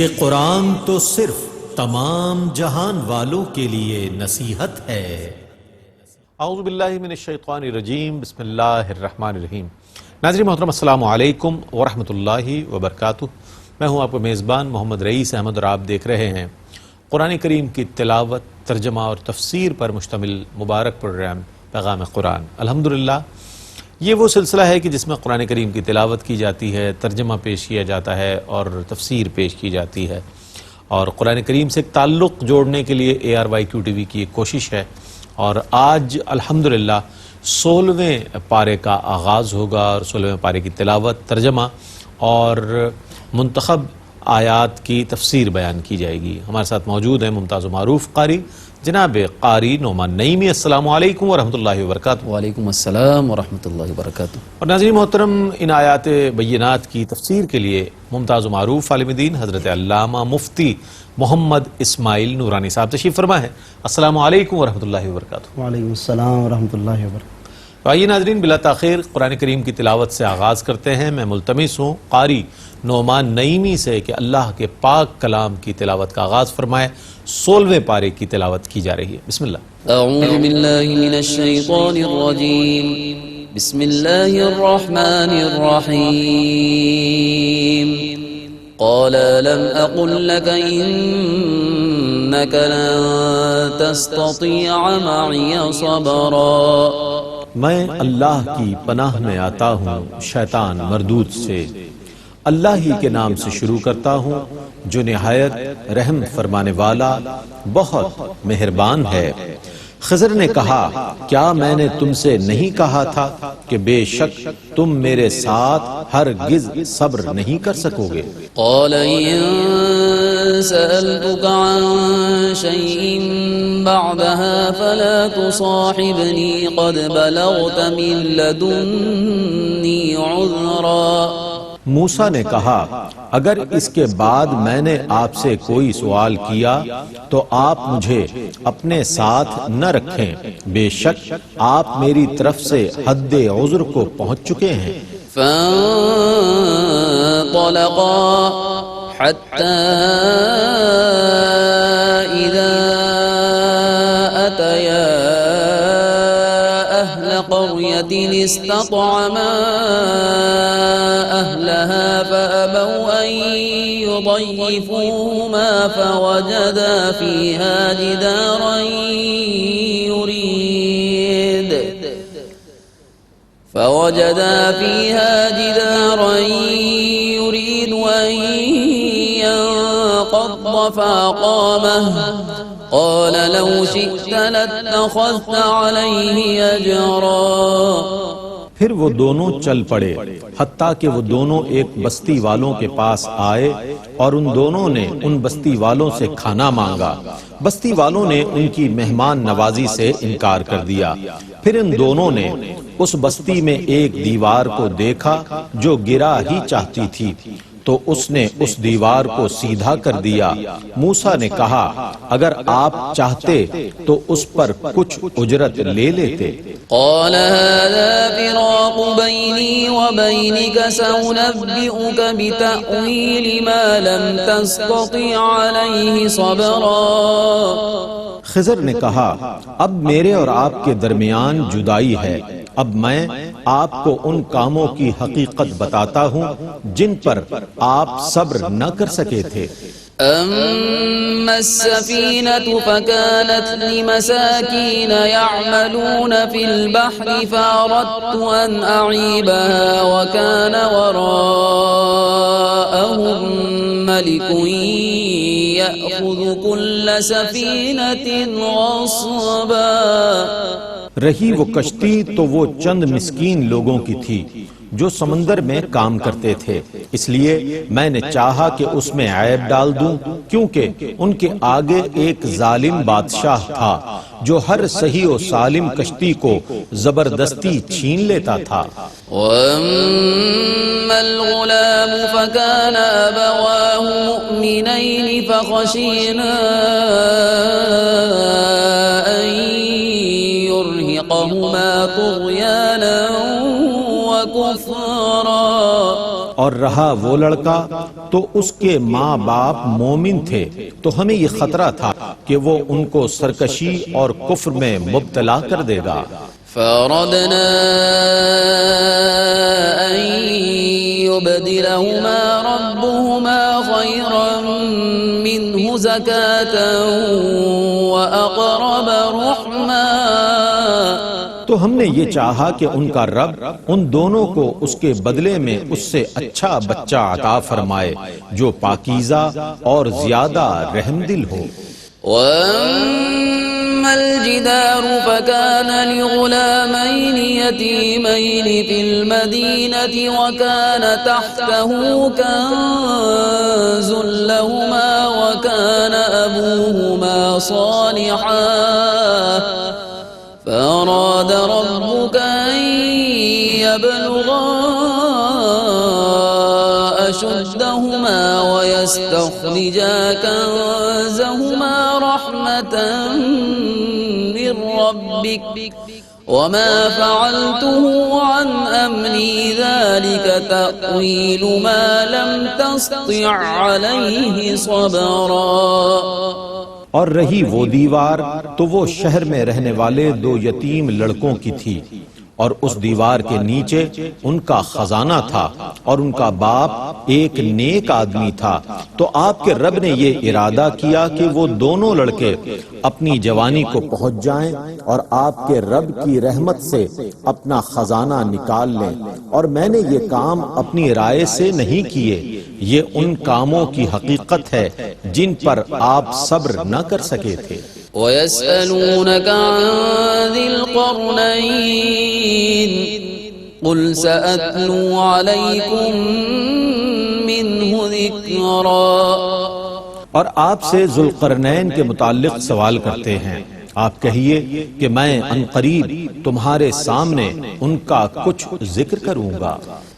یہ قرآن تو صرف تمام جہان والوں کے لیے نصیحت ہے۔ اعوذ باللہ من الشیطان الرجیم، بسم اللہ الرحمن الرحیم۔ ناظرین محترم، السلام علیکم ورحمۃ اللہ وبرکاتہ۔ میں ہوں آپ کا میزبان محمد رئیس احمد، اور آپ دیکھ رہے ہیں قرآن کریم کی تلاوت، ترجمہ اور تفسیر پر مشتمل مبارک پروگرام پیغام قرآن۔ الحمدللہ یہ وہ سلسلہ ہے کہ جس میں قرآن کریم کی تلاوت کی جاتی ہے، ترجمہ پیش کیا جاتا ہے اور تفسیر پیش کی جاتی ہے، اور قرآن کریم سے ایک تعلق جوڑنے کے لیے ARYQ TV کی ایک کوشش ہے۔ اور آج الحمدللہ 16ویں پارے کا آغاز ہوگا، اور 16ویں پارے کی تلاوت، ترجمہ اور منتخب آیات کی تفسیر بیان کی جائے گی۔ ہمارے ساتھ موجود ہیں ممتاز و معروف قاری جناب قاری نعمان نعیمی۔ السلام علیکم ورحمۃ اللہ وبرکاتہ۔ وعلیکم السلام ورحمۃ اللہ وبرکاتہ۔ اور ناظرین محترم، ان آیات بینات کی تفسیر کے لیے ممتاز و معروف عالم دین حضرت علامہ مفتی محمد اسماعیل نورانی صاحب تشریف فرما ہے۔ السلام علیکم ورحمۃ اللہ وبرکاتہ۔ وعلیکم السلام ورحمۃ اللہ وبرکاتہ۔ تو آئیے ناظرین، بلا تاخیر قرآن کریم کی تلاوت سے آغاز کرتے ہیں۔ میں ملتمس ہوں قاری نعمان نعیمی سے کہ اللہ کے پاک کلام کی تلاوت کا آغاز فرمائے۔ 16ویں پارے کی تلاوت کی جا رہی ہے، بسم اللہ۔ اعوذ باللہ من الشیطان الرجیم، بسم اللہ الرحمن الرحیم۔ قال لم اقل لك انك لن تستطيع معي صبرا۔ میں اللہ کی پناہ میں آتا ہوں شیطان مردود سے۔ اللہ ہی کے نام سے شروع کرتا ہوں جو نہایت رحم فرمانے والا، بہت مہربان ہے۔ خضر نے کہا، کیا میں نے تم سے نہیں کہا تھا کہ بے شک تم میرے ساتھ ہرگز صبر نہیں کر سکو گے؟ قال ان سألتك عن شيء بعدها فلا تصاحبني قد بلغت من لدني عذرا۔ موسیٰ نے کہا، اگر اس کے بعد میں نے آپ سے کوئی سوال کیا تو آپ مجھے اپنے ساتھ نہ رکھیں، بے شک آپ میری طرف سے حد عذر کو پہنچ چکے ہیں۔ فانطلقا حتى إذا أتيا أهل قرية استطعما أهلها فأبوا أن يضيفوهما فوجدا فيها جدارا يريد أن ينقض فأقامه قال لو شئت لاتخذت عليه أجرا۔ پھر وہ دونوں چل پڑے حتیٰ کہ وہ دونوں ایک بستی والوں کے پاس آئے، اور ان دونوں نے ان بستی والوں سے کھانا مانگا۔ بستی والوں نے ان کی مہمان نوازی سے انکار کر دیا۔ پھر ان دونوں نے اس بستی میں ایک دیوار کو دیکھا جو گرا ہی چاہتی تھی، تو اس نے اس دیوار کو سیدھا کر دیا۔ موسیٰ نے کہا، اگر آپ چاہتے تو اس پر کچھ اجرت لے لیتے۔ قال هذا فراق بيني وبينك سأنبئك بتأويل ما لم تستطع عليه صبرا۔ خضر نے کہا، اب میرے اور آپ کے درمیان جدائی ہے، اب میں آپ کو ان کاموں کی حقیقت بتاتا ہوں جن پر آپ صبر نہ کر سکے تھے۔ أما السفينة فكانت لمساكين يعملون في البحر فأردت أن أعيبها وكان وراءهم ملك يأخذ كل سفينة غصبا۔ رہی وہ کشتی تو وہ چند مسکین لوگوں کی تھی جو سمندر میں کام کرتے تھے، اس لیے میں نے چاہا کہ اس میں عیب ڈال دوں، کیونکہ ان کے آگے ایک ظالم بادشاہ تھا جو ہر صحیح و سالم کشتی کو زبردستی چھین لیتا تھا۔ وَأَمَّا الْغُلَامُ فَكَانَ أَبَوَاهُ مُؤْمِنَيْنِ فَخَشِينَا أَن يُرْهِقَهُمَا طُغْيَانًا وَكُفْرًا۔ اور اور رہا وہ لڑکا تو اس کے ماں باپ مومن تھے تو ہمیں یہ خطرہ تھا کہ وہ ان کو سرکشی اور کفر میں مبتلا کر دے گا۔ فأردنا أن يبدلهما ربهما خيرا منه زكاة وأقرب رحما، تو ہم نے یہ چاہا کہ ان کا رب ان دونوں کو اس کے بدلے میں اس سے اچھا بچہ عطا فرمائے جو پاکیزہ اور زیادہ رحم دل ہو۔ وأما الجدار فكان لغلامين يتيمين في المدينة وكان تحته كنز لهما وكان أبوهما صالحا فأراد ربك أن يبلغا أشدهما ويستخرجا كنزهما رحمة من ربك وما فعلته عن أمري ذلك تأويل ما لم تستطع عليه صبرا۔ اور رہی وہ دیوار تو وہ شہر میں رہنے والے دو یتیم لڑکوں کی تھی، اور اس دیوار کے نیچے ان کا خزانہ تھا اور ان کا باپ ایک نیک آدمی تھا، تو آپ کے رب نے یہ ارادہ کیا کہ وہ دونوں لڑکے اپنی جوانی کو پہنچ جائیں اور آپ کے رب کی رحمت سے اپنا خزانہ نکال لیں، اور میں نے یہ کام اپنی رائے سے نہیں کیے، یہ ان کاموں کی حقیقت ہے جن پر آپ صبر نہ کر سکے تھے۔ ويسألونك عن ذي القرنين قل سأتلو عليكم منه ذكرا۔ اور آپ سے ذوالقرنین کے متعلق سوال کرتے ہیں، آپ کہیے کہ میں عنقریب تمہارے سامنے ان کا کچھ ذکر کروں گا۔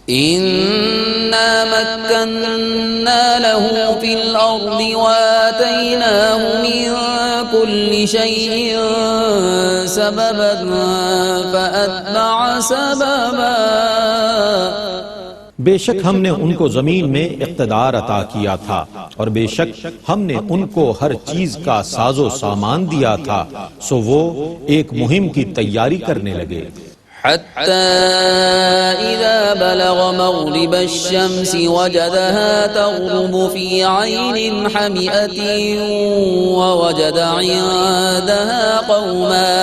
إنا مكنا له في الأرض وآتيناه من كل شيء سببا فأتبع سببا۔ بے شک ہم نے ان کو زمین میں اقتدار عطا کیا تھا، اور بے شک ہم نے ان کو ہر چیز کا ساز و سامان دیا تھا، سو وہ ایک مہم کی تیاری کرنے لگے۔ حتى إذا بلغ مغرب الشمس وجدها تغرب في عين حمئة ووجد عندها قوما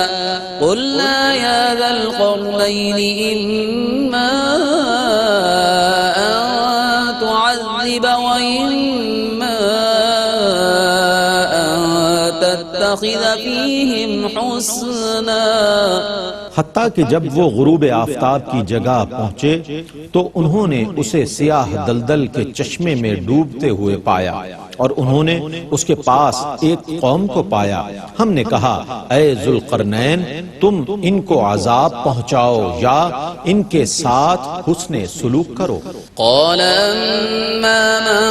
قلنا يا ذا القرنين إما أن تعذب وإما أن تتخذ فيهم حسنا۔ حتیٰ کہ جب وہ غروب آفتاب کی جگہ پہنچے تو انہوں نے اسے سیاہ دلدل کے چشمے میں ڈوبتے ہوئے پایا، اور انہوں نے اس کے پاس ایک قوم کو پایا۔ ہم نے کہا اے ذوالقرنین تم ان کو عذاب پہنچاؤ یا ان کے ساتھ حسن سلوک کرو۔ قال اما من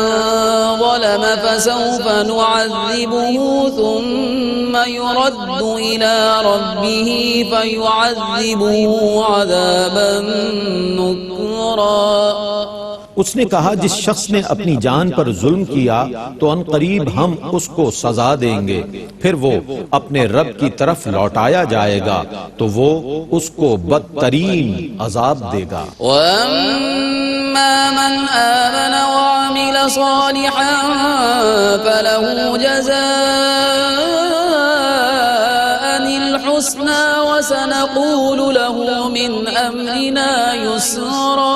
ظلم فسوف نعذبه ثم يرد الى ربه فيعذبه عذابا نكرا۔ اس نے کہا جس شخص نے اپنی جان پر ظلم کیا تو ان قریب ہم اس کو سزا دیں گے، پھر وہ اپنے رب کی طرف لوٹایا جائے گا تو وہ اس کو بدترین عذاب دے گا۔ وَأَمَّا مَنْ آمَنَ وَعَمِلَ صَالِحًا فَلَهُ جَزَاءً الْحُسْنَى وَسَنَقُولُ لَهُ مِنْ أَمْرِنَا يُسْرًا۔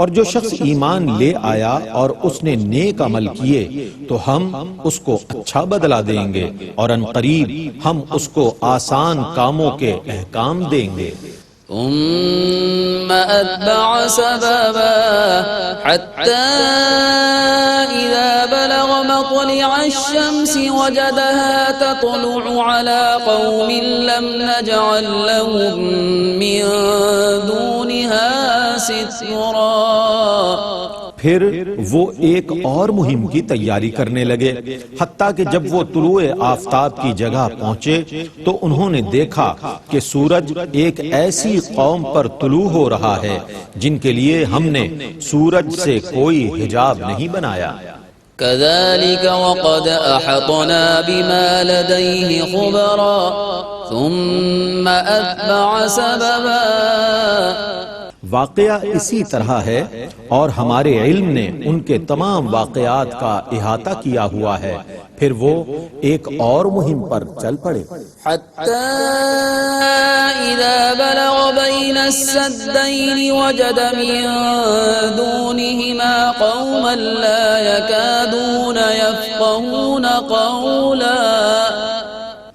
اور جو شخص ایمان لے آیا اور اس نے نیک عمل کیے تو ہم اس کو اچھا بدلہ دیں گے، اور عنقریب ہم اس کو آسان کاموں کے احکام دیں گے۔ ثم أتبع سببا حتى إذا بلغ مطلع الشمس وجدها تطلع على قوم لم نجعل لهم من دونها سترا۔ پھر وہ ایک اور مہم کی تیاری کرنے لگے، حتیٰ کہ جب وہ طلوع آفتاب کی جگہ پہنچے تو انہوں نے دیکھا کہ سورج ایک ایسی قوم پر طلوع ہو رہا ہے جن کے لیے ہم نے سورج سے کوئی حجاب نہیں بنایا۔ كذلك وقد أحطنا بما لديه خبرا ثم أتبع سببا۔ واقعہ اسی طرح ہے اور ہمارے علم نے ان کے تمام واقعات کا احاطہ کیا ہوا ہے، پھر وہ ایک اور مہم پر چل پڑے۔ حتى إذا بلغ بين السدين وجد من دونهما قوما لا يكادون يفقهون قولا۔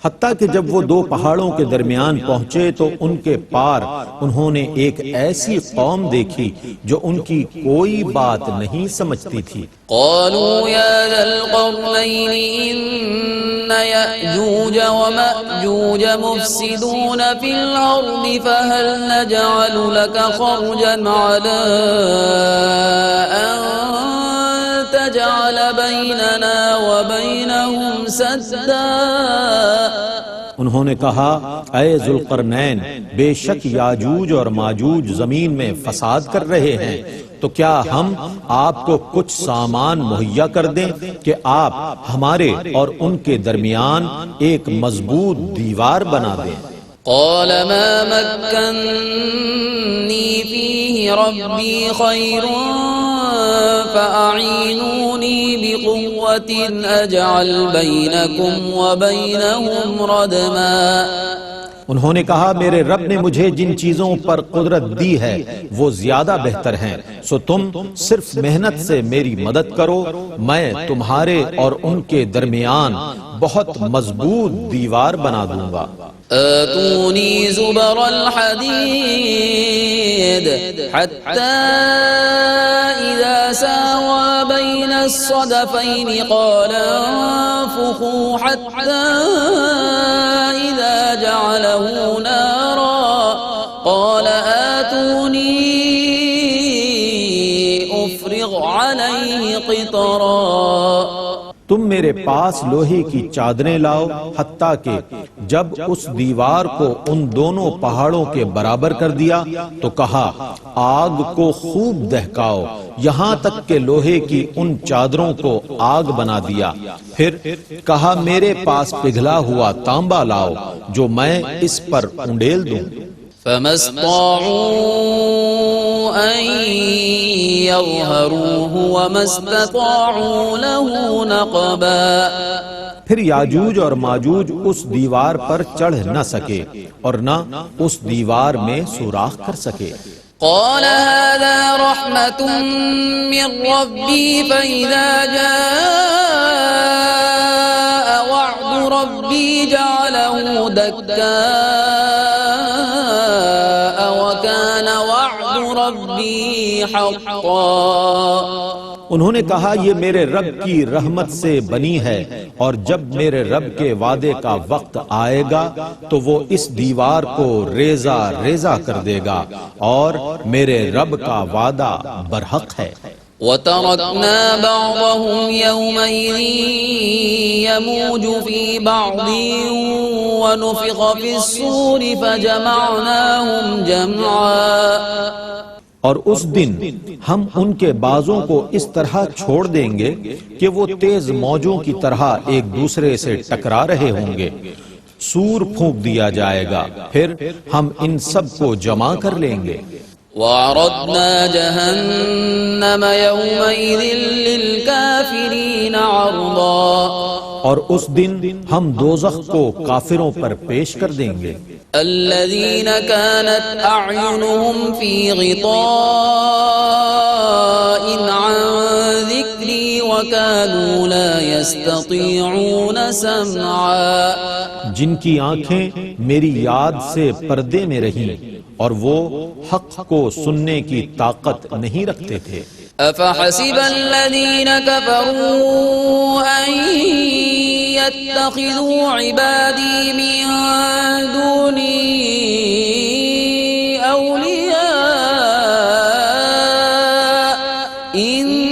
حتیٰ کہ جب وہ دو پہاڑوں کے درمیان پہنچے تو ان کے پار انہوں نے ایک ایسی قوم دیکھی جو ان کی کوئی بات نہیں سمجھتی تھی۔ قالوا يا ذا القرنين إن يأجوج ومأجوج مفسدون في الأرض فهل نجعل لك خرجا على أن تجعل بيننا وبينهم سدا۔ انہوں نے کہا اے ذوالقرنین، بے شک یاجوج اور ماجوج زمین میں فساد کر رہے ہیں، تو کیا ہم آپ کو کچھ سامان مہیا کر دیں کہ آپ ہمارے اور ان کے درمیان ایک مضبوط دیوار بنا دیں۔ قال ما مكنني فيه ربي خير فأعينوني بقوة أجعل بينكم وبينهم ردما۔ انہوں نے کہا میرے رب نے مجھے جن چیزوں پر قدرت دی ہے وہ زیادہ بہتر ہیں، سو تم صرف محنت سے میری مدد کرو، میں تمہارے اور ان کے درمیان بہت مضبوط دیوار بنا دوں گا۔ آتوني زبر الحديد حتى إذا ساوى بين الصدفين قال انفخوا حتى إذا جعله نارا قال آتوني أفرغ عليه قطرا۔ تم میرے پاس لوہے کی چادریں لاؤ، حتیٰ کہ جب اس دیوار کو ان دونوں پہاڑوں کے برابر کر دیا تو کہا آگ کو خوب دہکاؤ، یہاں تک کہ لوہے کی ان چادروں کو آگ بنا دیا۔ پھر کہا میرے پاس پگھلا ہوا تانبا لاؤ جو میں اس پر انڈیل دوں۔ فما استطاعوا أن يظهروه وما استطاعوا له نقبا۔ پھر یاجوج اور ماجوج اس دیوار پر چڑھ نہ سکے اور نہ اس دیوار میں سوراخ کر سکے۔ قال هذا رحمة من ربي فإذا جاء وعد ربي جعله دكا وكان وعد ربي حقا۔ انہوں نے کہا یہ میرے رب کی رحمت سے بنی ہے، اور جب میرے رب کے وعدے کا وقت آئے گا تو وہ اس دیوار کو ریزہ ریزہ کر دے گا، اور میرے رب کا وعدہ برحق ہے۔ وَتَرَكْنَا بَعْضَهُمْ يَوْمَئِذٍ يَمُوجُ فِي بَعْضٍ وَنُفِخَ فِي الصُّورِ فَجَمَعْنَاهُمْ جَمْعًا۔ اور اس دن ہم ان کے بعضوں کو اس طرح چھوڑ دیں گے کہ وہ تیز موجوں کی طرح ایک دوسرے سے ٹکرا رہے ہوں گے۔ سور پھونک دیا جائے گا، پھر ہم ان سب کو جمع کر لیں گے۔ وَعَرَضْنَا جَهَنَّمَ يَوْمَئِذٍ لِلْكَافِرِينَ عَرْضًا۔ اور اس دن ہم دوزخ کو کافروں پر پیش کر دیں گے۔ الذين كانت أعينهم في غطاء عن ذكري وكانوا لا يستطيعون سمعا۔ جن کی آنکھیں میری یاد سے پردے میں رہیں اور وہ حق کو سننے کی طاقت نہیں رکھتے تھے۔ أفحسب الذين كفروا أن يتخذوا عبادي من دوني أولياء إن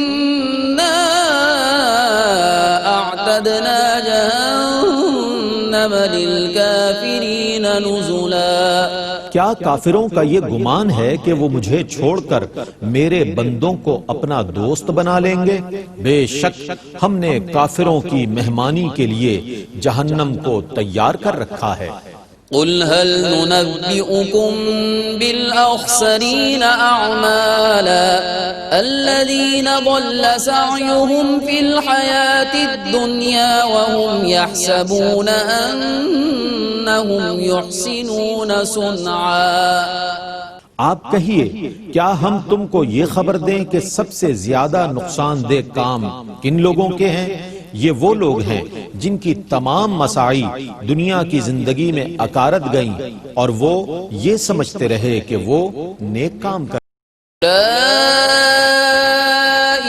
للكافرين نزلا۔ کیا کافروں کا یہ گمان ہے کہ وہ مجھے چھوڑ کر میرے بندوں کو اپنا دوست بنا لیں گے؟ بے شک ہم نے کافروں کی مہمانی کے لیے جہنم کو تیار کر رکھا ہے۔ قل هل ننبئكم بالأخسرين أعمالا الذين ضل سعيهم في الحياة الدنيا وهم يحسبون أنهم يحسنون صنعا۔ آپ کہیے کیا ہم تم کو یہ خبر دیں کہ سب سے زیادہ نقصان دہ کام کن لوگوں کے ہیں؟ یہ وہ لوگ ہیں جن کی تمام مساعی دنیا کی زندگی میں اکارت گئیں اور وہ یہ سمجھتے رہے کہ وہ نیک کام کر۔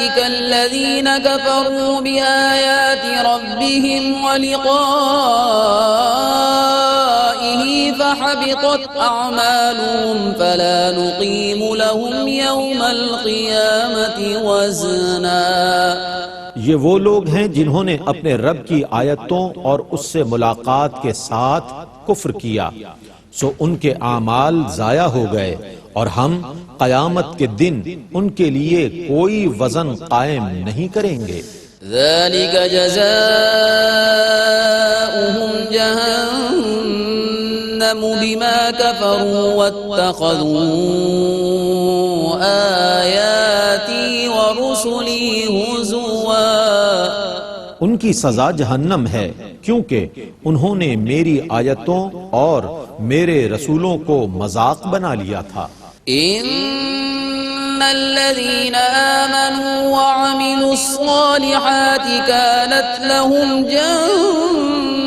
أولئك الذين كفروا بآيات ربهم ولقائه فحبطت أعمالهم فلا نقيم لهم يوم القيامة وزنا۔ یہ وہ لوگ ہیں جنہوں نے اپنے رب کی آیتوں اور اس سے ملاقات کے ساتھ کفر کیا، سو ان کے اعمال ضائع ہو گئے اور ہم قیامت کے دن ان کے لیے کوئی وزن قائم نہیں کریں گے۔ ذلك جزاؤهم جهنم بما كفروا واتخذوا آياتي ورسلي هزوا۔ ان کی سزا جہنم ہے کیونکہ انہوں نے میری آیتوں اور میرے رسولوں کو مذاق بنا لیا تھا۔ ان الذين آمنوا وعملوا الصالحات كانت لهم جنات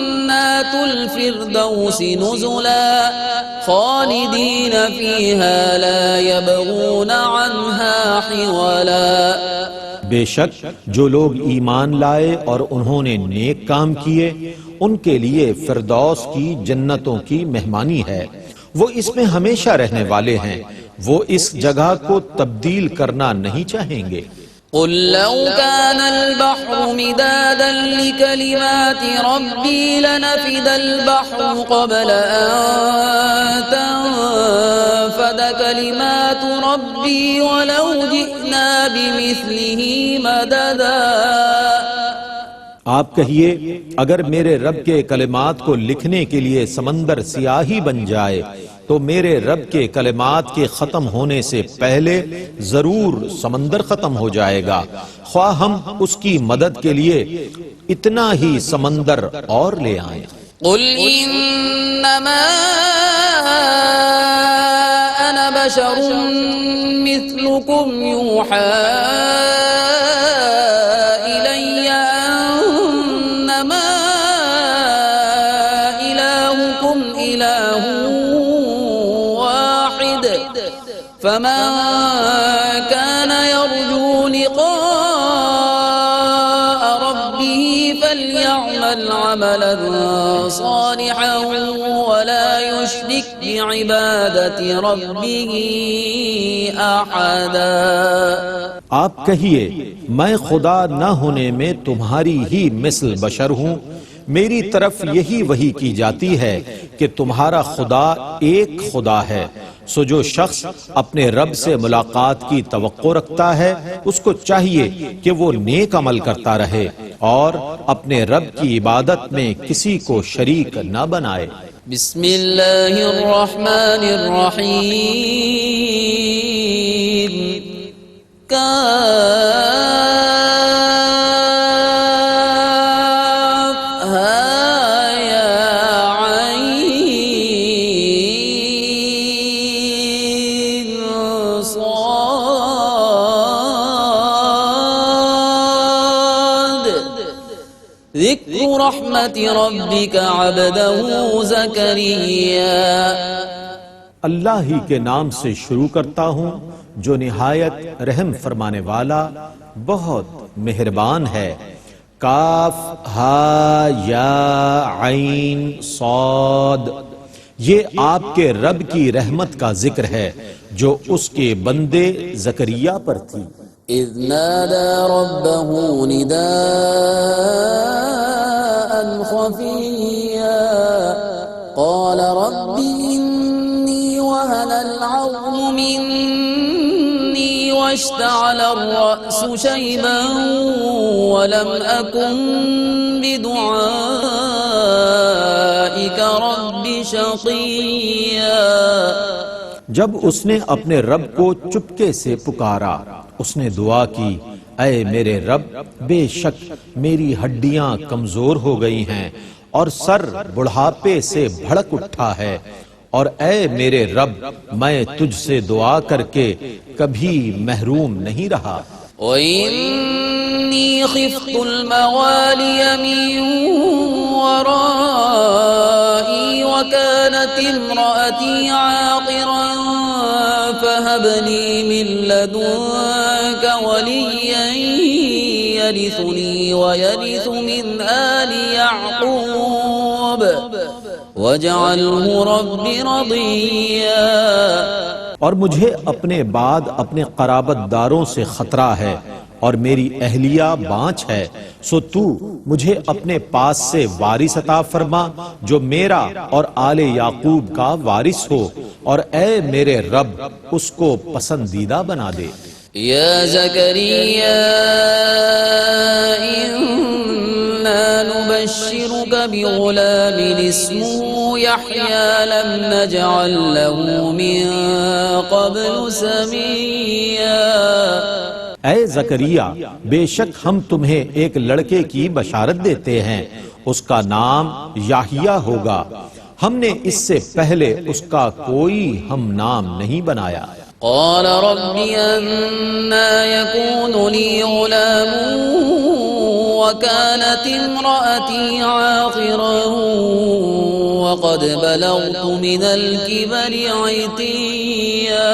الفردوس نزلا خالدين فيها لا يبغون عنها حولا۔ بے شک جو لوگ ایمان لائے اور انہوں نے نیک کام کیے ان کے لیے فردوس کی جنتوں کی مہمانی ہے، وہ اس میں ہمیشہ رہنے والے ہیں، وہ اس جگہ کو تبدیل کرنا نہیں چاہیں گے۔ قل لو كان البحر مدادا لكلمات ربي لنفد البحر قبل أن تنفد كلمات ربي ولو جئنا بمثله مددا۔ آپ کہیے اگر میرے رب کے کلمات کو لکھنے کے لیے سمندر سیاہی بن جائے تو میرے رب کے کلمات کے ختم ہونے سے پہلے ضرور سمندر ختم ہو جائے گا، خواہ ہم اس کی مدد کے لیے اتنا ہی سمندر اور لے آئیں۔ قل انما انا بشر مثلكم يوحى الي انما الهكم اله واحد فمن كان يرجو لقاء ربه فليعمل عملا صالحا ولا يشرك بعبادة ربه أحدا۔ آپ کہیے میں خدا نہ ہونے میں تمہاری ہی مثل بشر ہوں، میری طرف یہی وحی کی جاتی ہے کہ تمہارا خدا ایک خدا ہے، سو جو شخص اپنے رب سے ملاقات کی توقع رکھتا ہے اس کو چاہیے کہ وہ نیک عمل کرتا رہے اور اپنے رب کی عبادت میں کسی کو شریک نہ بنائے۔ بسم اللہ الرحمن الرحیم۔ ذکر رحمت ربک عبدہ زکریا۔ اللہ ہی کے نام سے شروع کرتا ہوں جو نہایت رحم فرمانے والا بہت مہربان ہے۔ کاف ہا یا عین صاد، یہ آپ کے رب کی رحمت کا ذکر ہے جو اس کے بندے زکریا پر تھی۔ اذ نادى ربه نداء خفيا رب إني وهن العظم مني واشتعل الرأس شيبا ولم أكن بدعائك رب شقيا. جب اس نے اپنے رب کو چپکے سے پکارا، اس نے دعا کی، اے میرے رب، بے شک میری ہڈیاں کمزور ہو گئی ہیں اور سر بڑھاپے سے بھڑک اٹھا ہے، اور اے میرے رب، میں تجھ سے دعا کر کے کبھی محروم نہیں رہا۔ وإني خفت الموالي من ورائي وكانت امرأتي عاقرا فهب لي من لدنك وليا يرثني ويرث من آل يعقوب واجعله رب رضيا. اور مجھے اپنے بعد اپنے قرابت داروں سے خطرہ ہے اور میری اہلیہ بانچ ہے، سو تو مجھے اپنے پاس سے وارث عطا فرما جو میرا اور آل یعقوب کا وارث ہو، اور اے میرے رب اس کو پسندیدہ بنا دے۔ یا زکریا انا نبشرك بغلام اسمه يحيى لم نجعل له من قبل سميا. اے زکریا، بے شک ہم تمہیں ایک لڑکے کی بشارت دیتے ہیں، اس کا نام یحییٰ ہوگا، ہم نے اس سے پہلے اس کا کوئی ہم نام نہیں بنایا۔ قال رب أنا يكون لي غلام وكانت امرأتي عاقرا وقد بلغت من الكبر عتيا.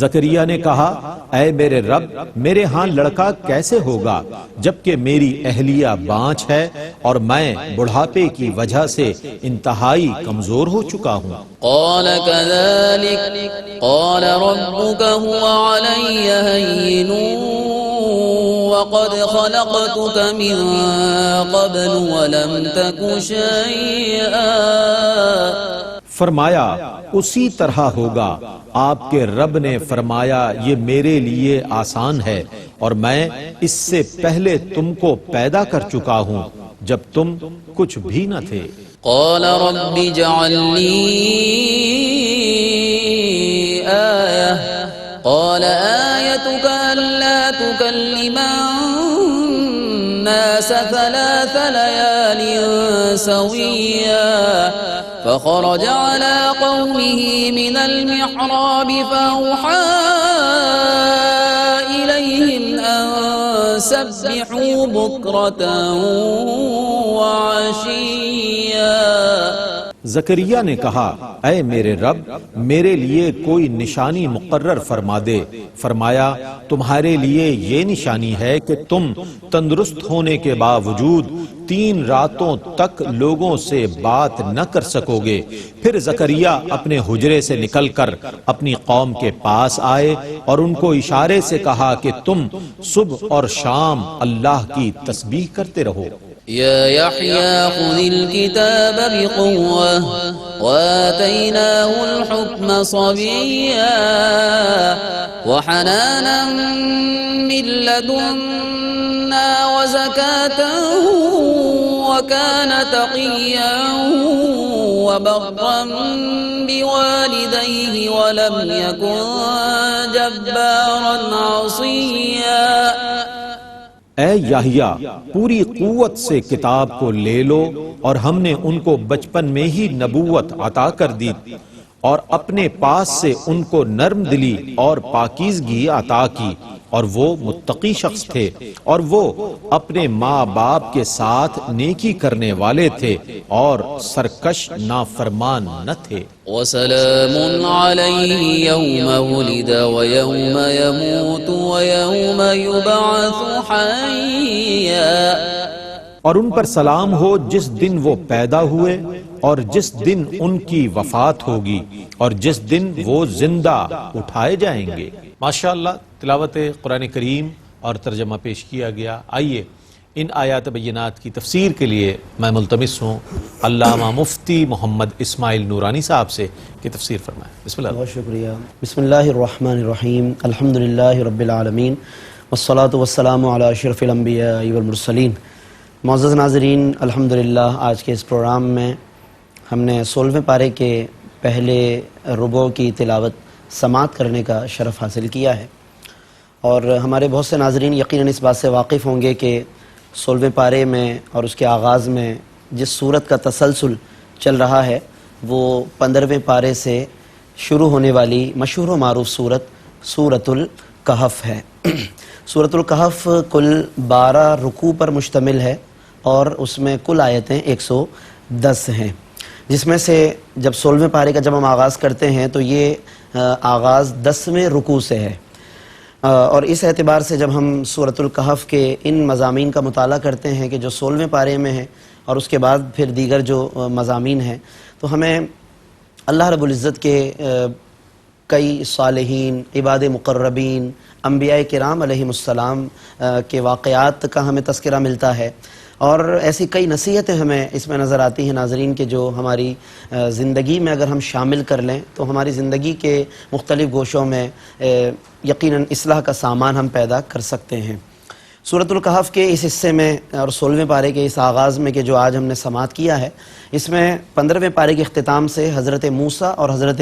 زکریا نے کہا، اے میرے رب، میرے ہاں لڑکا کیسے ہوگا جبکہ میری اہلیہ بانچ ہے اور میں بڑھاپے کی وجہ سے انتہائی کمزور ہو چکا ہوں۔ قال كذلك قال ربك هو علي هين وقد خلقتك من قبل ولم تك شيئا. فرمایا اسی طرح ہوگا، آپ کے رب نے فرمایا یہ میرے لیے آسان ہے اور میں اس سے پہلے تم کو پیدا کر چکا ہوں جب تم کچھ بھی نہ تھے۔ قال رب اجعل لي آية قال آيتك ألا تكلم الناس 3 ليال سويا. فخرج على قومه من المحراب فأوحى إليهم أن سبحوا بكرة وعشيا. زکریا نے کہا، اے میرے رب، میرے لیے کوئی نشانی مقرر فرما دے۔ فرمایا، تمہارے لیے یہ نشانی ہے کہ تم تندرست ہونے کے باوجود 3 راتوں تک لوگوں سے بات نہ کر سکو گے۔ پھر زکریا اپنے حجرے سے نکل کر اپنی قوم کے پاس آئے اور ان کو اشارے سے کہا کہ تم صبح اور شام اللہ کی تسبیح کرتے رہو۔ يا يحيى خذ الكتاب بقوة وآتيناه الحكم صبيا وحنانا من لدنا وزكاة وكان تقيا وبرا بوالديه ولم يكن جبارا عصيا. اے یحییٰ، پوری قوت سے کتاب کو لے لو، اور ہم نے ان کو بچپن میں ہی نبوت عطا کر دی اور اپنے پاس سے ان کو نرم دلی اور پاکیزگی عطا کی، اور وہ متقی شخص تھے اور وہ اپنے ماں باپ کے ساتھ نیکی کرنے والے تھے اور سرکش نافرمان نہ تھے۔ وسلام علیہ یوم ولد ویوم یموت ویوم یبعث حیا. اور ان پر سلام ہو جس دن وہ پیدا ہوئے اور جس دن ان کی وفات ہوگی اور جس دن وہ زندہ اٹھائے جائیں گے۔ ماشاءاللہ، تلاوت قرآن کریم اور ترجمہ پیش کیا گیا۔ آئیے ان آیات بینات کی تفسیر کے لیے میں ملتمس ہوں علامہ مفتی محمد اسماعیل نورانی صاحب سے کہ تفسیر فرمائیں. بسم اللہ. بہت شکریہ. بسم اللہ الرحمن الرحیم. الحمدللہ رب العالمین والصلاة والسلام علی اشرف الانبیاء والمرسلین. معزز ناظرین، الحمدللہ آج کے اس پروگرام میں ہم نے 16ویں پارے کے پہلے ربع کی تلاوت سماعت کرنے کا شرف حاصل کیا ہے، اور ہمارے بہت سے ناظرین یقیناً اس بات سے واقف ہوں گے کہ 16ویں پارے میں اور اس کے آغاز میں جس سورت کا تسلسل چل رہا ہے وہ 15ویں پارے سے شروع ہونے والی مشہور و معروف سورت الکہف ہے. سورت الکہف کل 12 رکوع پر مشتمل ہے اور اس میں کل آیتیں 110 ہیں، جس میں سے جب 16ویں پارے کا جب ہم آغاز کرتے ہیں تو یہ آغاز 10ویں رکوع سے ہے، اور اس اعتبار سے جب ہم سورت الکہف کے ان مضامین کا مطالعہ کرتے ہیں کہ جو 16ویں پارے میں ہیں اور اس کے بعد پھر دیگر جو مضامین ہیں، تو ہمیں اللہ رب العزت کے کئی صالحین، عباد مقربین، انبیاء کرام علیہم السلام کے واقعات کا ہمیں تذکرہ ملتا ہے، اور ایسی کئی نصیحتیں ہمیں اس میں نظر آتی ہیں ناظرین کہ جو ہماری زندگی میں اگر ہم شامل کر لیں تو ہماری زندگی کے مختلف گوشوں میں یقیناً اصلاح کا سامان ہم پیدا کر سکتے ہیں. سورت الکہف کے اس حصے میں اور 16ویں پارے کے اس آغاز میں کہ جو آج ہم نے سماعت کیا ہے، اس میں 15ویں پارے کے اختتام سے حضرت موسیٰ اور حضرت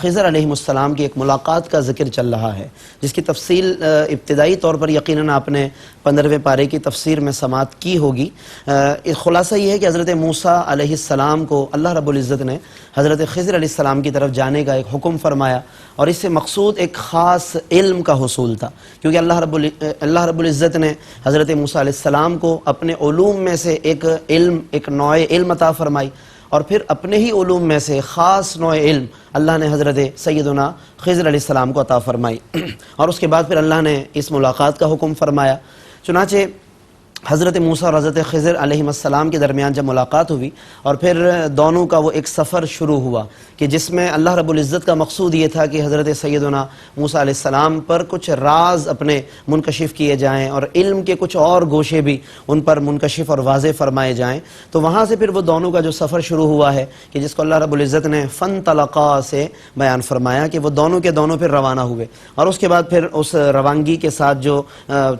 خضر علیہ السلام کی ایک ملاقات کا ذکر چل رہا ہے، جس کی تفصیل ابتدائی طور پر یقیناً آپ نے 15ویں پارے کی تفسیر میں سماعت کی ہوگی. خلاصہ یہ ہے کہ حضرت موسیٰ علیہ السلام کو اللہ رب العزت نے حضرت خضر علیہ السلام کی طرف جانے کا ایک حکم فرمایا، اور اس سے مقصود ایک خاص علم کا حصول تھا، کیونکہ اللہ رب العزت نے حضرت موسیٰ علیہ السلام کو اپنے علوم میں سے ایک نوع علم عطا فرمائی، اور پھر اپنے ہی علوم میں سے خاص نوع علم اللہ نے حضرت سیدنا خضر علیہ السلام کو عطا فرمائی، اور اس کے بعد پھر اللہ نے اس ملاقات کا حکم فرمایا. چنانچہ حضرت موسیٰ اور حضرت خضر علیہ السلام کے درمیان جب ملاقات ہوئی اور پھر دونوں کا وہ ایک سفر شروع ہوا کہ جس میں اللہ رب العزت کا مقصود یہ تھا کہ حضرت سیدنا موسیٰ علیہ السلام پر کچھ راز اپنے منکشف کیے جائیں اور علم کے کچھ اور گوشے بھی ان پر منکشف اور واضح فرمائے جائیں. تو وہاں سے پھر وہ دونوں کا جو سفر شروع ہوا ہے کہ جس کو اللہ رب العزت نے فانطلقا سے بیان فرمایا کہ وہ دونوں کے دونوں پھر روانہ ہوئے، اور اس کے بعد پھر اس روانگی کے ساتھ جو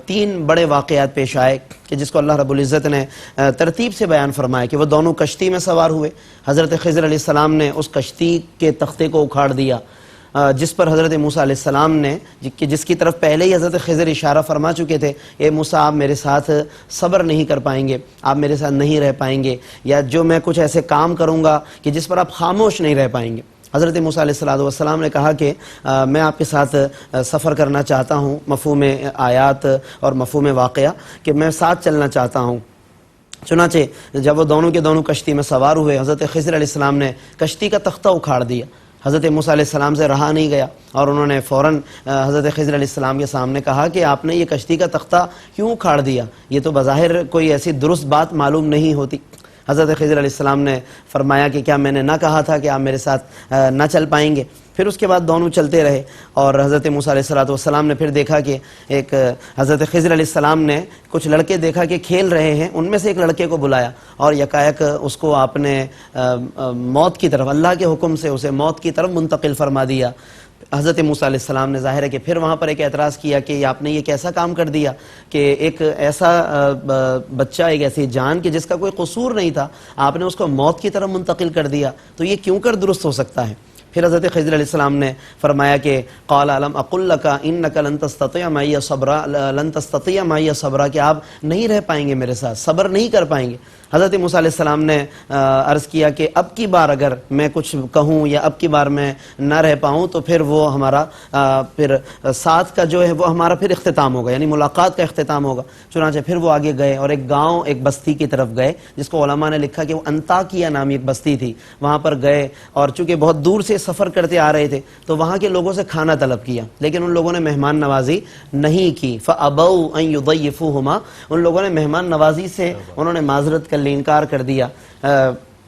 3 بڑے واقعات پیش آئے کہ جس کو اللہ رب العزت نے ترتیب سے بیان فرمایا کہ وہ دونوں کشتی میں سوار ہوئے. حضرت خضر علیہ السلام نے اس کشتی کے تختے کو اکھاڑ دیا جس پر حضرت موسیٰ علیہ السلام نے جس کی طرف پہلے ہی حضرت خضر اشارہ فرما چکے تھے، اے موسیٰ آپ میرے ساتھ صبر نہیں کر پائیں گے، آپ میرے ساتھ نہیں رہ پائیں گے، یا جو میں کچھ ایسے کام کروں گا کہ جس پر آپ خاموش نہیں رہ پائیں گے. حضرت موسیٰ علیہ السلام نے کہا کہ میں آپ کے ساتھ سفر کرنا چاہتا ہوں، مفہوم آیات اور مفہوم واقعہ کہ میں ساتھ چلنا چاہتا ہوں. چنانچہ جب وہ دونوں کے دونوں کشتی میں سوار ہوئے، حضرت خضر علیہ السلام نے کشتی کا تختہ اکھاڑ دیا. حضرت موسیٰ علیہ السلام سے رہا نہیں گیا اور انہوں نے فوراً حضرت خضر علیہ السلام کے سامنے کہا کہ آپ نے یہ کشتی کا تختہ کیوں اکھاڑ دیا؟ یہ تو بظاہر کوئی ایسی درست بات معلوم نہیں ہوتی. حضرت خضر علیہ السلام نے فرمایا کہ کیا میں نے نہ کہا تھا کہ آپ میرے ساتھ نہ چل پائیں گے؟ پھر اس کے بعد دونوں چلتے رہے، اور حضرت موسیٰ علیہ السلام نے پھر دیکھا کہ ایک حضرت خضر علیہ السلام نے کچھ لڑکے دیکھا کہ کھیل رہے ہیں، ان میں سے ایک لڑکے کو بلایا اور یکایک اس کو آپ نے موت کی طرف، اللہ کے حکم سے اسے موت کی طرف منتقل فرما دیا. حضرت موسیٰ علیہ السلام نے ظاہر ہے کہ پھر وہاں پر ایک اعتراض کیا کہ آپ نے یہ کیسا کام کر دیا کہ ایک ایسا بچہ، ایک ایسی جان کہ جس کا کوئی قصور نہیں تھا، آپ نے اس کو موت کی طرف منتقل کر دیا، تو یہ کیوں کر درست ہو سکتا ہے؟ پھر حضرت خضر علیہ السلام نے فرمایا کہ قال الم اقل لک انک لن تستطیع معی صبرا کہ آپ نہیں رہ پائیں گے میرے ساتھ، صبر نہیں کر پائیں گے. حضرت موسیٰ علیہ السلام نے عرض کیا کہ اب کی بار اگر میں کچھ کہوں یا اب کی بار میں نہ رہ پاؤں تو پھر وہ ہمارا پھر ساتھ کا جو ہے وہ ہمارا پھر اختتام ہوگا، یعنی ملاقات کا اختتام ہوگا. چنانچہ پھر وہ آگے گئے اور ایک گاؤں، ایک بستی کی طرف گئے جس کو علماء نے لکھا کہ وہ انطاکیہ نامی ایک بستی تھی. وہاں پر گئے اور چونکہ بہت دور سے سفر کرتے آ رہے تھے تو وہاں کے لوگوں سے کھانا طلب کیا، لیکن ان لوگوں نے مہمان نوازی نہیں کی. فَأَبَوْا أَن يُضَيِّفُوهُمَا ان لوگوں نے مہمان نوازی سے انہوں نے معذرت کر لی، انکار کر دیا.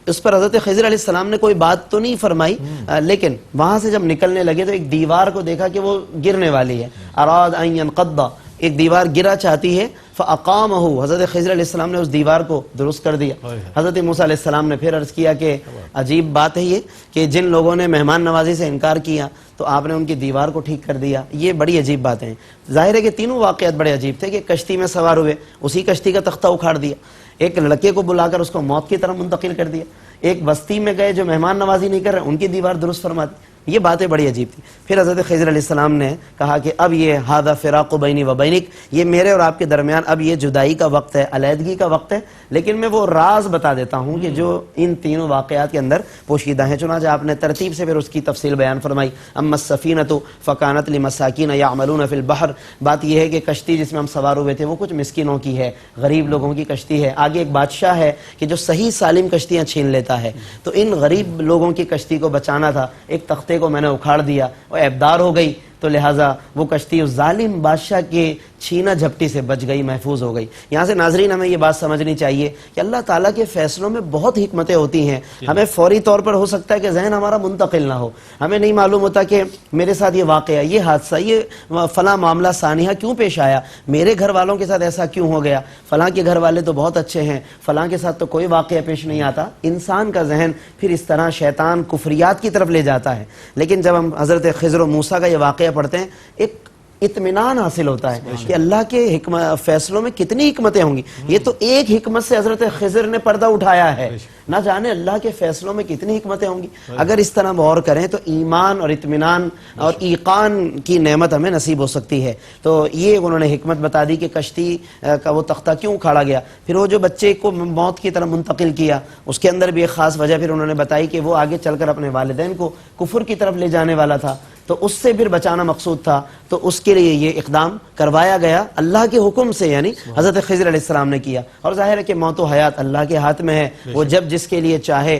اس پر حضرت خضر علیہ السلام نے کوئی بات تو نہیں فرمائی، لیکن وہاں سے جب نکلنے لگے تو ایک دیوار کو دیکھا کہ وہ گرنے والی ہے. اراد ان ينقض، ایک دیوار گرا چاہتی ہے. فَأَقَامَهُ، حضرت خضر علیہ السلام نے اس دیوار کو درست کر دیا۔ حضرت موسیٰ علیہ السلام نے پھر عرض کیا کہ عجیب بات ہے یہ کہ جن لوگوں نے مہمان نوازی سے انکار کیا تو آپ نے ان کی دیوار کو ٹھیک کر دیا، یہ بڑی عجیب باتیں ہیں۔ ظاہر ہے کہ تینوں واقعات بڑے عجیب تھے کہ کشتی میں سوار ہوئے، اسی کشتی کا تختہ اکھاڑ دیا، ایک لڑکے کو بلا کر اس کو موت کی طرف منتقل کر دیا، ایک بستی میں گئے جو مہمان نوازی نہیں کر رہے ان کی دیوار درست فرما دی۔ یہ باتیں بڑی عجیب تھی۔ پھر حضرت خضر علیہ السلام نے کہا کہ اب یہ ھذا فراق بینی و بینک، یہ میرے اور آپ کے درمیان اب یہ جدائی کا وقت ہے، علیحدگی کا وقت ہے، لیکن میں وہ راز بتا دیتا ہوں کہ جو ان تینوں واقعات کے اندر پوشیدہ ہیں۔ چنانچہ آپ نے ترتیب سے پھر اس کی تفصیل بیان فرمائی۔ اما السفینۃ فکانت لمساکین یعملون فی البحر، بات یہ ہے کہ کشتی جس میں ہم سوار ہوئے تھے وہ کچھ مسکینوں کی ہے، غریب لوگوں کی کشتی ہے۔ آگے ایک بادشاہ ہے کہ جو صحیح سالم کشتیاں چھین لیتا ہے، تو ان غریب لوگوں کی کشتی کو بچانا تھا، ایک تختے کو میں نے اکھاڑ دیا، وہ عیبدار ہو گئی، تو لہٰذا وہ کشتی اس ظالم بادشاہ کے چھینا جھپٹی سے بچ گئی، محفوظ ہو گئی۔ یہاں سے ناظرین ہمیں یہ بات سمجھنی چاہیے کہ اللہ تعالیٰ کے فیصلوں میں بہت حکمتیں ہوتی ہیں۔ ہمیں فوری طور پر ہو سکتا ہے کہ ذہن ہمارا منتقل نہ ہو، ہمیں نہیں معلوم ہوتا کہ میرے ساتھ یہ واقعہ، یہ حادثہ، یہ فلاں معاملہ سانحہ کیوں پیش آیا، میرے گھر والوں کے ساتھ ایسا کیوں ہو گیا، فلاں کے گھر والے تو بہت اچھے ہیں، فلاں کے ساتھ تو کوئی واقعہ پیش نہیں آتا۔ انسان کا ذہن پھر اس طرح شیطان کفریات کی طرف لے جاتا ہے۔ لیکن جب ہم حضرت خضر و موسیٰ کا یہ واقعہ پڑھتے ہیں، ایک اطمینان حاصل ہوتا ہے کہ اللہ کے فیصلوں میں کتنی حکمتیں ہوں گی۔ یہ تو ایک حکمت سے حضرت خضر نے پردہ اٹھایا ہے، نہ جانے اللہ کے فیصلوں میں کتنی حکمتیں ہوں گی۔ اگر اس طرح غور کریں تو ایمان اور اطمینان اور ایقان کی نعمت ہمیں نصیب ہو سکتی ہے۔ تو یہ انہوں نے حکمت بتا دی کہ کشتی کا وہ تختہ کیوں کھاڑا گیا۔ پھر وہ جو بچے کو موت کی طرف منتقل کیا، اس کے اندر بھی ایک خاص وجہ پھر انہوں نے بتائی کہ وہ آگے چل کر اپنے والدین کو کفر کی طرف لے جانے والا تھا، تو اس سے پھر بچانا مقصود تھا، تو اس کے لیے یہ اقدام کروایا گیا اللہ کے حکم سے، یعنی حضرت خضر علیہ السلام نے کیا۔ اور ظاہر ہے کہ موت و حیات اللہ کے ہاتھ میں ہے، وہ جب جس کے لیے چاہے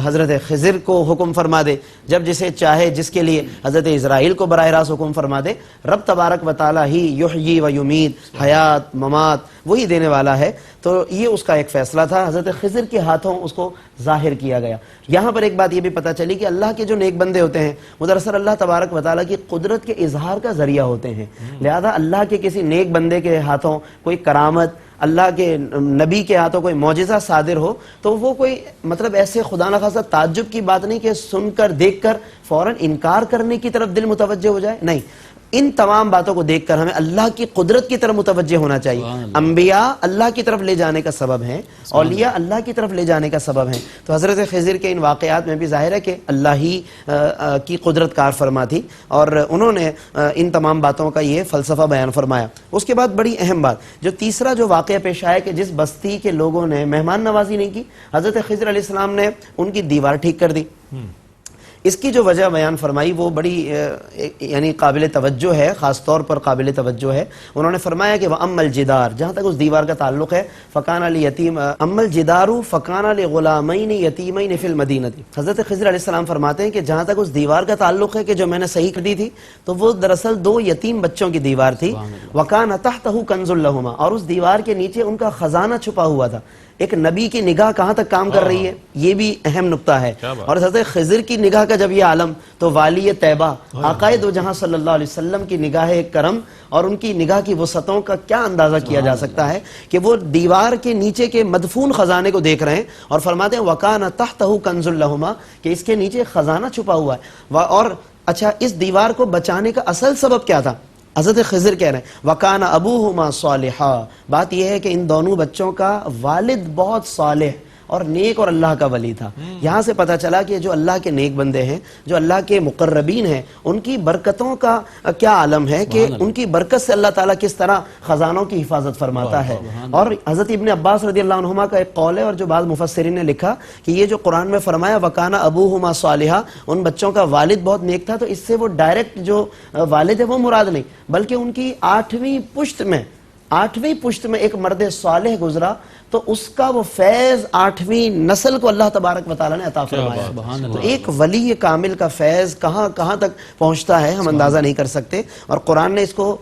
حضرت خضر کو حکم فرما دے، جب جسے چاہے جس کے لیے حضرت اسرائیل کو براہ راست حکم فرما دے۔ رب تبارک و تعالیٰ ہی یحیی و یمیت، حیات ممات وہی دینے والا ہے، تو یہ اس کا ایک فیصلہ تھا، حضرت خضر کے ہاتھوں اس کو ظاہر کیا گیا۔ یہاں پر ایک بات یہ بھی پتہ چلی کہ اللہ کے جو نیک بندے ہوتے ہیں وہ دراصل اللہ تبارک و تعالیٰ کی قدرت کے اظہار کا ذریعہ ہوتے ہیں، لہذا اللہ کے کسی نیک بندے کے ہاتھوں کوئی کرامت، اللہ کے نبی کے ہاتھوں کوئی معجزہ صادر ہو تو وہ کوئی مطلب ایسے خدا نخواستہ تعجب کی بات نہیں کہ سن کر دیکھ کر فوراً انکار کرنے کی طرف دل متوجہ ہو جائے، نہیں، ان تمام باتوں کو دیکھ کر ہمیں اللہ کی قدرت کی طرف متوجہ ہونا چاہیے۔ انبیاء اللہ کی طرف لے جانے کا سبب ہیں، اولیاء اللہ کی طرف لے جانے کا سبب ہیں۔ تو حضرت خضر کے ان واقعات میں بھی ظاہر ہے کہ اللہ ہی کی قدرت کار فرما تھی، اور انہوں نے ان تمام باتوں کا یہ فلسفہ بیان فرمایا۔ اس کے بعد بڑی اہم بات، جو تیسرا جو واقعہ پیش آیا کہ جس بستی کے لوگوں نے مہمان نوازی نہیں کی، حضرت خضر علیہ السلام نے ان کی دیوار ٹھیک کر دی۔ اس کی جو وجہ بیان فرمائی وہ بڑی یعنی قابل توجہ ہے، خاص طور پر قابل توجہ ہے۔ انہوں نے فرمایا کہ وَأَمَّا الْجِدَارُ، جہاں تک اس دیوار کا تعلق ہے، فَكَانَ لِيَتِيمٍ أَمَّا الْجِدَارُ فَكَانَ لِغُلَامَيْنِ يَتِيمَيْنِ فِي الْمَدِينَةِ۔ حضرت خضر علیہ السلام فرماتے ہیں کہ جہاں تک اس دیوار کا تعلق ہے کہ جو میں نے صحیح کر دی تھی، تو وہ دراصل دو یتیم بچوں کی دیوار تھی۔ وَكَانَ تَحْتَهُ كَنْزٌ لَهُمَا، اور اس دیوار کے نیچے ان کا خزانہ چھپا ہوا تھا۔ ایک نبی کی نگاہ کہاں تک کام کر رہی ہے، یہ بھی اہم نقطہ ہے۔ اور حضرت خضر کی نگاہ کا جب یہ عالم، تو والی طیبہ آقائے دو جہاں صلی اللہ علیہ وسلم کی نگاہ کرم اور ان کی نگاہ کی وسعتوں کا کیا اندازہ کیا جا سکتا ہے کہ وہ دیوار کے نیچے کے مدفون خزانے کو دیکھ رہے ہیں اور فرماتے ہیں وَكَانَ تَحْتَهُ كَنْزٌ لَهُمَا، کہ اس کے نیچے خزانہ چھپا ہوا ہے۔ اور اچھا، اس دیوار کو بچانے کا اصل سبب کیا تھا؟ حضرت خضر کہہ رہے ہیں وَكَانَ أَبُوهُمَا صَالِحًا، بات یہ ہے کہ ان دونوں بچوں کا والد بہت صالح اور نیک اور اللہ کا ولی تھا۔ یہاں سے پتہ چلا کہ جو اللہ کے نیک بندے ہیں، جو اللہ کے مقربین ہیں، ان کی برکتوں کا کیا عالم ہے کہ ان کی برکت سے اللہ تعالیٰ کس طرح خزانوں کی حفاظت فرماتا ہے۔ اور حضرت ابن عباس رضی اللہ عنہما کا ایک قول ہے، اور جو بعض مفسرین نے لکھا کہ یہ جو قرآن میں فرمایا وَكَانَ أَبُوهُمَا صَالِحًا، ان بچوں کا والد بہت نیک تھا، تو اس سے وہ ڈائریکٹ جو والد ہے وہ مراد نہیں، بلکہ ان کی آٹھویں پشت میں ایک مرد صالح گزرا، تو اس کا وہ فیض آٹھویں نسل کو اللہ تبارک و تعالیٰ نے عطا فرمایا۔ تو ایک ولی کامل کا فیض کہاں تک پہنچتا ہے ہم اندازہ نہیں کر سکتے، اور قرآن نے اس کو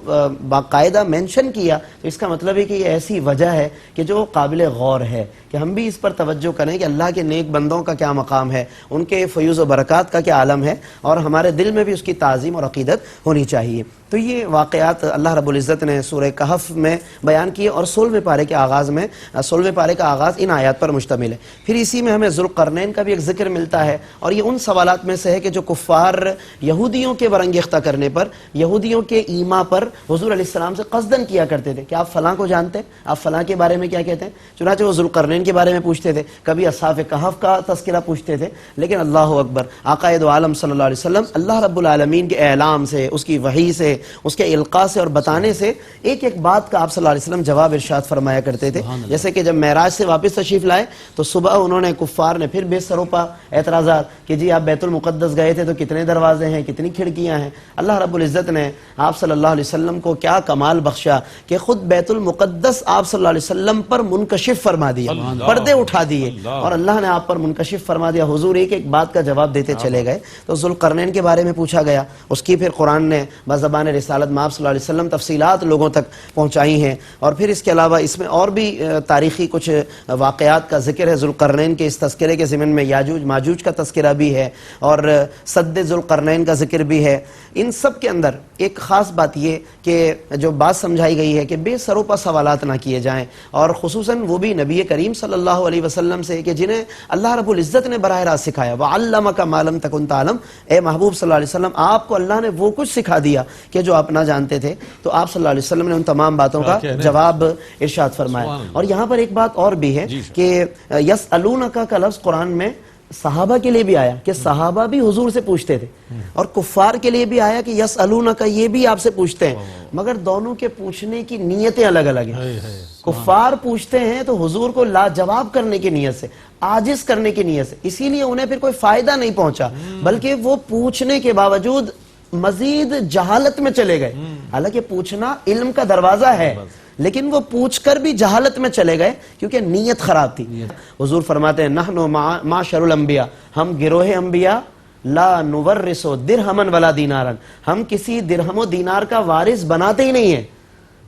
باقاعدہ مینشن کیا، تو اس کا مطلب ہے کہ یہ ایسی وجہ ہے کہ جو قابل غور ہے کہ ہم بھی اس پر توجہ کریں کہ اللہ کے نیک بندوں کا کیا مقام ہے، ان کے فیوز و برکات کا کیا عالم ہے، اور ہمارے دل میں بھی اس کی تعظیم اور عقیدت ہونی چاہیے۔ تو یہ واقعات اللہ رب العزت نے سورہ کہف میں بیان کیے اور 16ویں پارے کے آغاز میں 16ویں پارے کا آغاز ان آیات پر مشتمل ہے. پھر اسی میں ہمیں ذوالقرنین کا بھی ایک ذکر ملتا ہے اور یہ ان سوالات میں سے ہے کہ جو کفار یہودیوں کے برانگیختہ کرنے پر، یہودیوں کے ایما پر حضور علیہ السلام سے قصدن کیا کرتے تھے کہ آپ فلاں کو جانتے ہیں، آپ فلاں کے بارے میں کیا کہتے ہیں. چنانچہ وہ ذوالقرنین کے بارے میں پوچھتے تھے، کبھی اصحاب کہف کا تذکرہ پوچھتے تھے. لیکن اللہ اکبر، آقا دو عالم صلی اللہ علیہ وسلم اللہ رب العالمین کے اعلام سے، اس کی وحی سے، اس کے القاء سے اور بتانے سے ایک ایک بات کا آپ صلی اللہ علیہ وسلم جواب ارشاد فرمایا کرتے تھے. جیسے کہ جب معراج سے واپس تشریف لائے تو صبح انہوں نے، کفار نے پھر بے سروپا اعتراضات کہ جی آپ بیت المقدس گئے تھے تو کتنے دروازے ہیں، کتنی کھڑکیاں ہیں. اللہ رب العزت نے آپ صلی اللہ علیہ وسلم کو کیا کمال بخشا کہ خود بیت المقدس آپ صلی اللہ علیہ وسلم پر منکشف فرما دیا، پردے اٹھا دیے اور اللہ نے آپ پر منکشف فرما دیا. حضور ایک ایک بات کا جواب دیتے چلے گئے. تو ذوالقرنین کے بارے میں پوچھا گیا، اس کی پھر قرآن نے بزبان رسالت میں آپ صلی اللہ علیہ وسلم تفصیلات لوگوں تک پہنچائی ہیں. اور پھر اس کے علاوہ اس میں اور بھی تاریخی کچھ واقعات کا ذکر ہے. ذوالقرنین کے اس تذکرے کے ضمن میں یاجوج ماجوج کا تذکرہ بھی ہے اور سد ذوالقرنین کا ذکر بھی ہے. ان سب کے اندر ایک خاص بات یہ کہ جو بات سمجھائی گئی ہے کہ بے سروپا سوالات نہ کیے جائیں، اور خصوصاً وہ بھی نبی کریم صلی اللہ علیہ وسلم سے کہ جنہیں اللہ رب العزت نے براہ راست سکھایا. وَعَلَّمَكَ مَا لَمْ تَكُنْ تَعْلَمْ، اے محبوب صلی اللہ علیہ وسلم آپ کو اللہ نے وہ کچھ سکھا دیا کہ جو آپ نہ جانتے تھے. تو آپ صلی اللہ علیہ وسلم نے ان تمام باتوں کا جواب ارشاد فرمایا. اور یہاں پر ایک بات اور بھی ہے کہ یسألونک کا لفظ قرآن میں صحابہ کے لیے بھی آیا کہ صحابہ بھی حضور سے پوچھتے تھے، اور کفار کے لیے بھی آیا کہ یسألونک یہ بھی آپ سے پوچھتے ہیں، مگر دونوں کے پوچھنے کی نیتیں الگ الگ ہیں. کفار پوچھتے ہیں تو حضور کو لاجواب کرنے کی نیت سے، عاجز کرنے کی نیت سے، اسی لیے انہیں پھر کوئی فائدہ نہیں پہنچا، بلکہ وہ پوچھنے کے باوجود مزید جہالت میں چلے گئے. حالانکہ پوچھنا علم کا دروازہ ہے، لیکن وہ پوچھ کر بھی جہالت میں چلے گئے کیونکہ نیت خراب تھی. حضور فرماتے ہیں نحنو معاشر الانبیاء، ہم گروہ انبیاء لا نورث درہما ولا دینارا، ہم کسی درہم و دینار کا وارث بناتے ہی نہیں ہیں.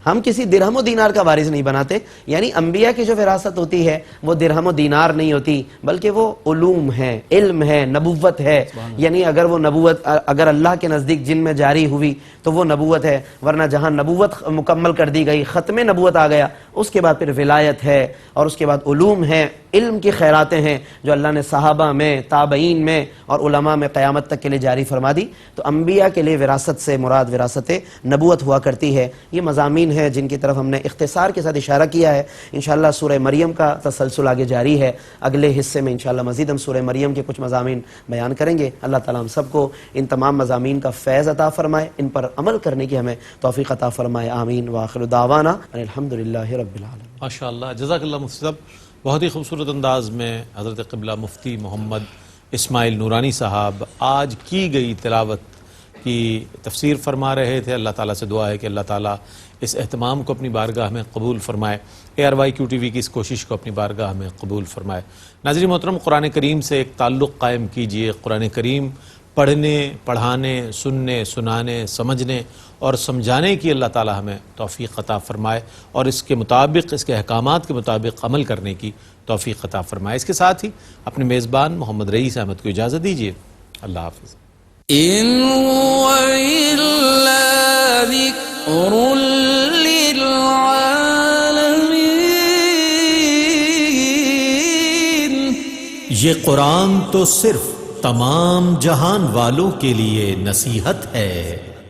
ہم کسی درہم و دینار کا وارث نہیں بناتے. یعنی انبیاء کی جو وراثت ہوتی ہے وہ درہم و دینار نہیں ہوتی، بلکہ وہ علوم ہے، علم ہے، نبوت ہے. یعنی اگر وہ نبوت اگر اللہ کے نزدیک جن میں جاری ہوئی تو وہ نبوت ہے، ورنہ جہاں نبوت مکمل کر دی گئی، ختم نبوت آ گیا، اس کے بعد پھر ولایت ہے اور اس کے بعد علوم ہے، علم کی خیراتیں ہیں جو اللہ نے صحابہ میں، تابعین میں اور علماء میں قیامت تک کے لیے جاری فرما دی. تو انبیاء کے لیے وراثت سے مراد وراثت نبوت ہوا کرتی ہے. یہ مضامین ہیں جن کی طرف ہم نے اختصار کے ساتھ اشارہ کیا ہے. انشاءاللہ سورہ مریم کا تسلسل آگے جاری ہے. اگلے حصے میں انشاءاللہ مزید ہم سورہ مریم کے کچھ مضامین بیان کریں گے. اللہ تعالیٰ ہم سب کو ان تمام مضامین کا فیض عطا فرمائے، ان پر عمل کرنے کی ہمیں توفیق عطا فرمائے. آمین. وآخر دعوانا الحمدللہ رب العالمین. ماشاءاللہ، جزاک اللہ مفتی صاحب. بہت ہی خوبصورت انداز میں حضرت قبلہ مفتی محمد اسماعیل نورانی صاحب آج کی گئی تلاوت کی تفسیر فرما رہے تھے. اللہ تعالیٰ سے دعا ہے کہ اللہ تعالیٰ اس اہتمام کو اپنی بارگاہ میں قبول فرمائے، ARYQ TV کی اس کوشش کو اپنی بارگاہ میں قبول فرمائے. ناظرین محترم، قرآن کریم سے ایک تعلق قائم کیجئے. قرآن کریم پڑھنے، پڑھانے، سننے، سنانے، سمجھنے اور سمجھانے کی اللہ تعالیٰ ہمیں توفیق عطا فرمائے اور اس کے مطابق، اس کے احکامات کے مطابق عمل کرنے کی توفیق عطا فرمائے. اس کے ساتھ ہی اپنے میزبان محمد رئیس احمد کو اجازت دیجیے. اللہ حافظ. إن هو إلا ذكر للعالمين. یہ قرآن تو صرف تمام جہان والوں کے لیے نصیحت ہے.